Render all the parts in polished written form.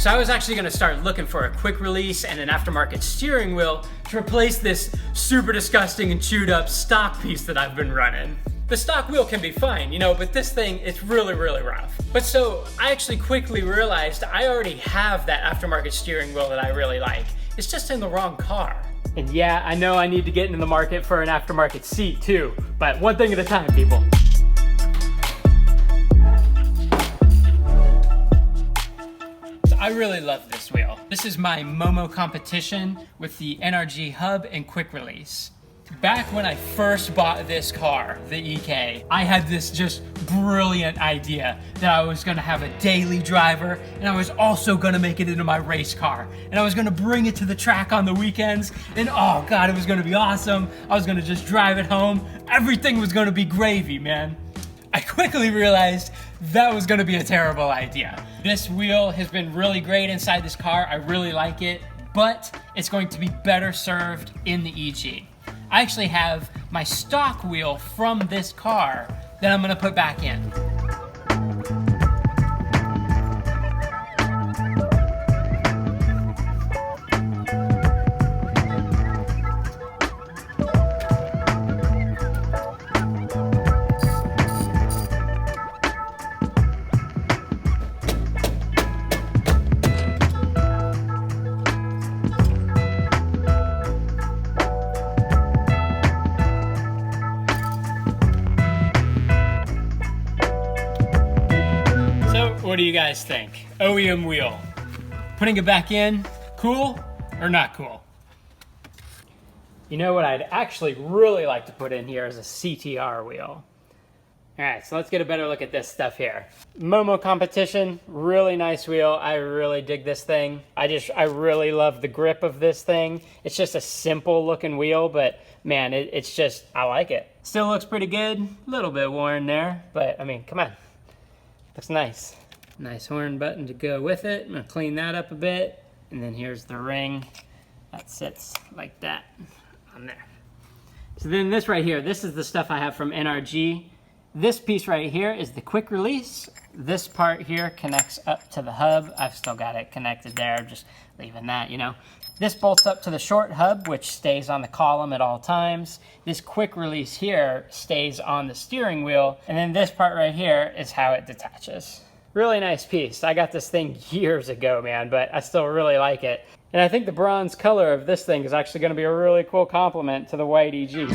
So I was actually gonna start looking for a quick release and an aftermarket steering wheel to replace this super disgusting and chewed up stock piece that I've been running. The stock wheel can be fine, you know, but this thing, it's really, really rough. But so I actually quickly realized I already have that aftermarket steering wheel that I really like. It's just in the wrong car. And yeah, I know I need to get into the market for an aftermarket seat too, but one thing at a time, people. I really love this wheel. This is my Momo Competition with the NRG hub and quick release. Back when I first bought this car, the EK, I had this just brilliant idea that I was gonna have a daily driver and I was also gonna make it into my race car. And I was gonna bring it to the track on the weekends and oh God, it was gonna be awesome. I was gonna just drive it home. Everything was gonna be gravy, man. I quickly realized that was gonna be a terrible idea. This wheel has been really great inside this car. I really like it, but it's going to be better served in the EG. I actually have my stock wheel from this car that I'm gonna put back in. What do you guys think? OEM wheel. Putting it back in, cool or not cool? You know what I'd actually really like to put in here is a CTR wheel. All right, so let's get a better look at this stuff here. Momo Competition, really nice wheel. I really dig this thing. I really love the grip of this thing. It's just a simple looking wheel, but man, it's just, I like it. Still looks pretty good, a little bit worn there, but I mean, come on, looks nice. Nice horn button to go with it. I'm gonna clean that up a bit. And then here's the ring that sits like that on there. So then this right here, this is the stuff I have from NRG. This piece right here is the quick release. This part here connects up to the hub. I've still got it connected there, just leaving that, you know. This bolts up to the short hub, which stays on the column at all times. This quick release here stays on the steering wheel. And then this part right here is how it detaches. Really nice piece. I got this thing years ago, man, but I still really like it. And I think the bronze color of this thing is actually gonna be a really cool complement to the white EG. So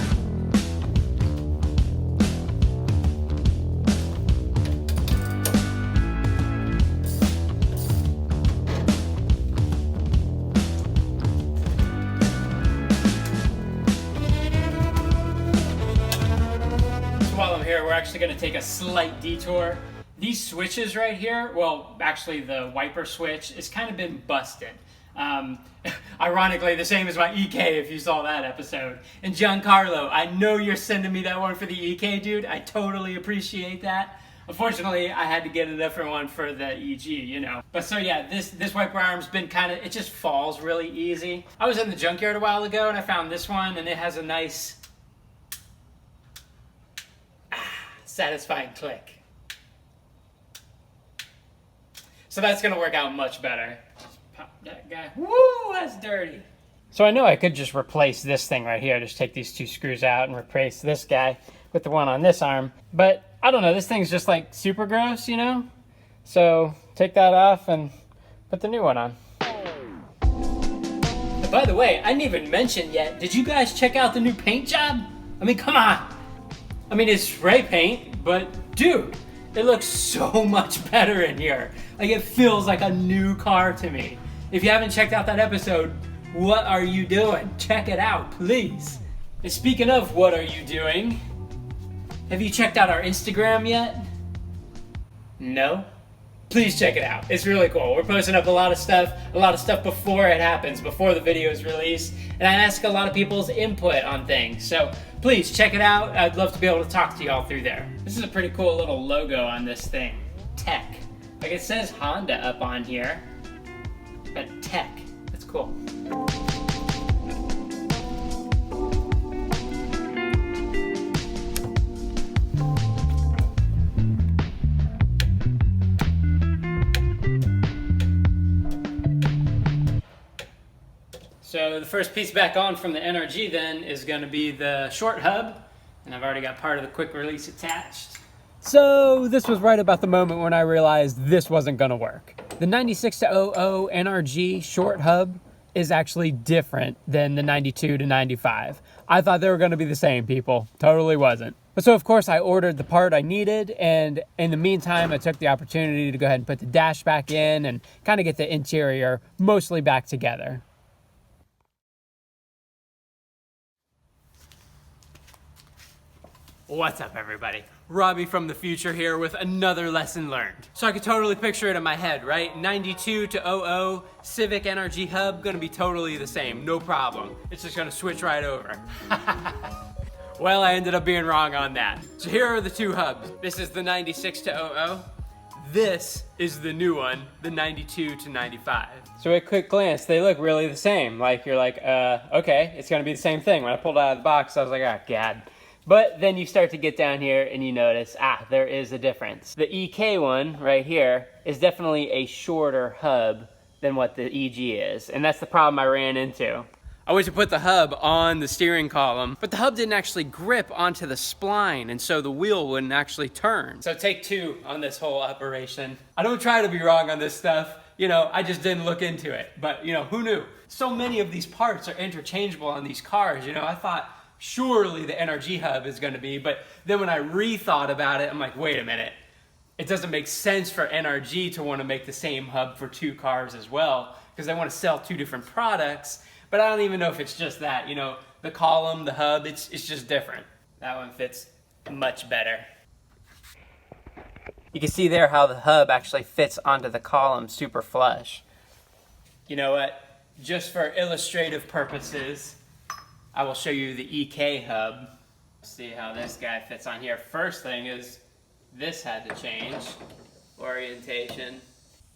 while I'm here, we're actually gonna take a slight detour. These switches right here, well, actually the wiper switch, it's kind of been busted. Ironically, the same as my EK if you saw that episode. And Giancarlo, I know you're sending me that one for the EK, dude. I totally appreciate that. Unfortunately, I had to get a different one for the EG, you know. But so yeah, this wiper arm's been kind of, it just falls really easy. I was in the junkyard a while ago and I found this one and it has a nice, satisfying click. So that's gonna work out much better. Just pop that guy. Woo, that's dirty. So I know I could just replace this thing right here. Just take these two screws out and replace this guy with the one on this arm. But I don't know, this thing's just like super gross, you know? So take that off and put the new one on. By the way, I didn't even mention yet, did you guys check out the new paint job? I mean, come on. I mean, it's spray paint, but dude, it looks so much better in here. Like, it feels like a new car to me. If you haven't checked out that episode, what are you doing? Check it out, please. And speaking of what are you doing, have you checked out our Instagram yet? No? Please check it out. It's really cool. We're posting up a lot of stuff before it happens, before the video is released. And I ask a lot of people's input on things. So please check it out. I'd love to be able to talk to y'all through there. This is a pretty cool little logo on this thing. Tech. Like, it says Honda up on here, but Tech. That's cool. So the first piece back on from the NRG then is going to be the short hub, and I've already got part of the quick release attached. So this was right about the moment when I realized this wasn't going to work. The 96-00 NRG short hub is actually different than the 92 to 95. I thought they were going to be the same, people. Totally wasn't. But so of course I ordered the part I needed, and in the meantime I took the opportunity to go ahead and put the dash back in and kind of get the interior mostly back together. What's up, everybody? Robbie from the future here with another lesson learned. So I could totally picture it in my head, right? 92 to 00 Civic NRG hub, gonna be totally the same, no problem. It's just gonna switch right over. Well, I ended up being wrong on that. So here are the two hubs. This is the 96 to 00. This is the new one, the 92 to 95. So at quick glance, they look really the same. Like you're like, okay, it's gonna be the same thing. When I pulled it out of the box, I was like, oh God. But then you start to get down here and you notice, there is a difference. The EK one right here is definitely a shorter hub than what the EG is. And that's the problem I ran into. I went to put the hub on the steering column, but the hub didn't actually grip onto the spline, and so the wheel wouldn't actually turn. So take two on this whole operation. I don't try to be wrong on this stuff. You know, I just didn't look into it. But, you know, who knew? So many of these parts are interchangeable on these cars. You know, I thought, surely the NRG hub is going to be, but then when I rethought about it, I'm like, wait a minute. It doesn't make sense for NRG to want to make the same hub for two cars as well, because they want to sell two different products. But I don't even know if it's just that, you know, the column, the hub, it's just different. That one fits much better. You can see there how the hub actually fits onto the column super flush. You know what? Just for illustrative purposes, I will show you the EK hub. See how this guy fits on here. First thing is this had to change orientation.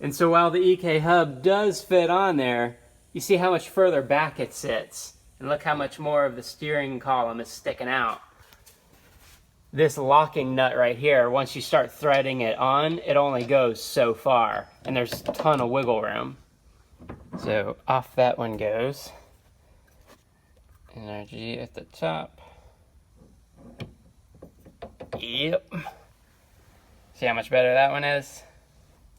And so while the EK hub does fit on there, you see how much further back it sits. And look how much more of the steering column is sticking out. This locking nut right here, once you start threading it on, it only goes so far. And there's a ton of wiggle room. So off that one goes. NRG at the top. Yep. See how much better that one is?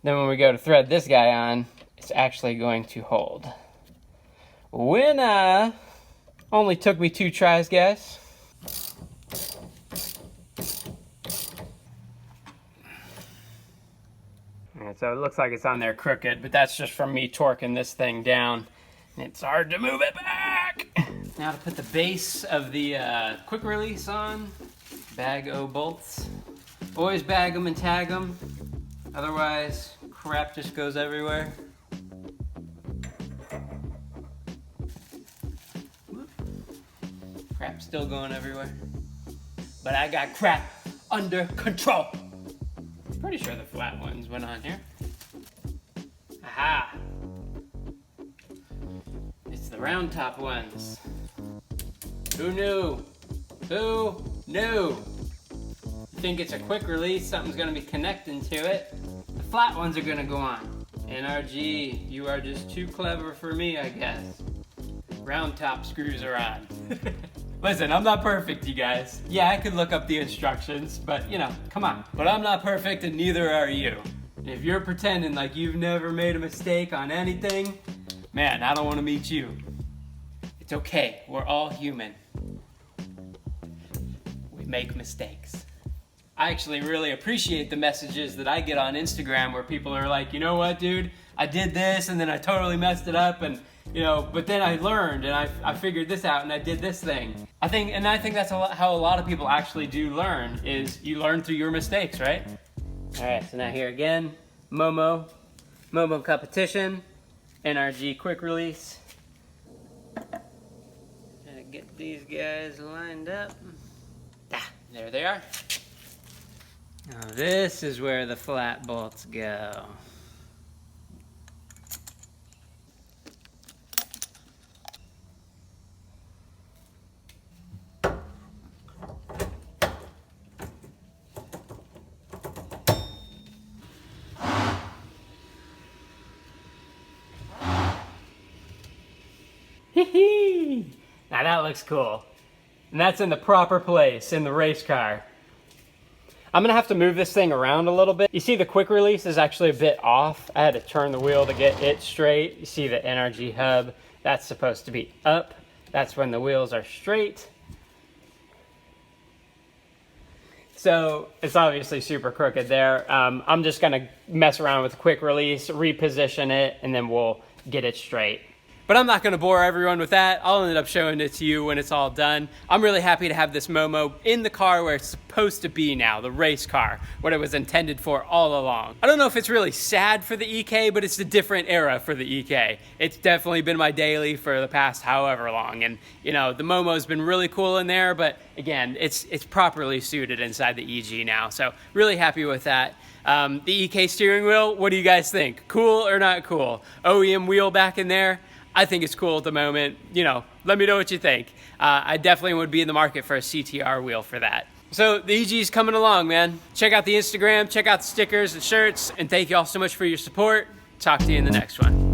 Then when we go to thread this guy on, it's actually going to hold. Winner! Only took me 2 tries, guys. And so it looks like it's on there crooked, but that's just from me torquing this thing down. And it's hard to move it back. Now to put the base of the quick release on, bag O bolts. Always bag them and tag them, otherwise crap just goes everywhere. Whoop. Crap's still going everywhere. But I got crap under control. Pretty sure the flat ones went on here. Aha! It's the round top ones. Who knew? Who knew? You think it's a quick release, something's gonna be connecting to it. The flat ones are gonna go on. NRG, you are just too clever for me, I guess. Round top screws are on. Listen, I'm not perfect, you guys. Yeah, I could look up the instructions, but you know, come on. But I'm not perfect and neither are you. And if you're pretending like you've never made a mistake on anything, man, I don't want to meet you. It's okay, we're all human. We make mistakes. I actually really appreciate the messages that I get on Instagram where people are like, you know what, dude, I did this and then I totally messed it up, and you know, but then I learned and I figured this out and I did this thing. I think that's how a lot of people actually do learn, is you learn through your mistakes, right? All right, so now here again, Momo Competition, NRG quick release. Gonna get these guys lined up. There they are. Now this is where the flat bolts go. Hee-hee. Now that looks cool. And that's in the proper place in the race car. I'm gonna have to move this thing around a little bit. You see the quick release is actually a bit off. I had to turn the wheel to get it straight. You see the NRG hub, that's supposed to be up. That's when the wheels are straight. So it's obviously super crooked there. I'm just gonna mess around with the quick release, reposition it, and then we'll get it straight. But I'm not gonna bore everyone with that. I'll end up showing it to you when it's all done. I'm really happy to have this Momo in the car where it's supposed to be now, the race car, what it was intended for all along. I don't know if it's really sad for the EK, but it's a different era for the EK. It's definitely been my daily for the past however long. And you know, the Momo's been really cool in there, but again, it's properly suited inside the EG now. So really happy with that. The EK steering wheel, what do you guys think? Cool or not cool? OEM wheel back in there. I think it's cool at the moment. You know, let me know what you think. I definitely would be in the market for a CTR wheel for that. So the EG's coming along, man. Check out the Instagram, check out the stickers and shirts, and thank you all so much for your support. Talk to you in the next one.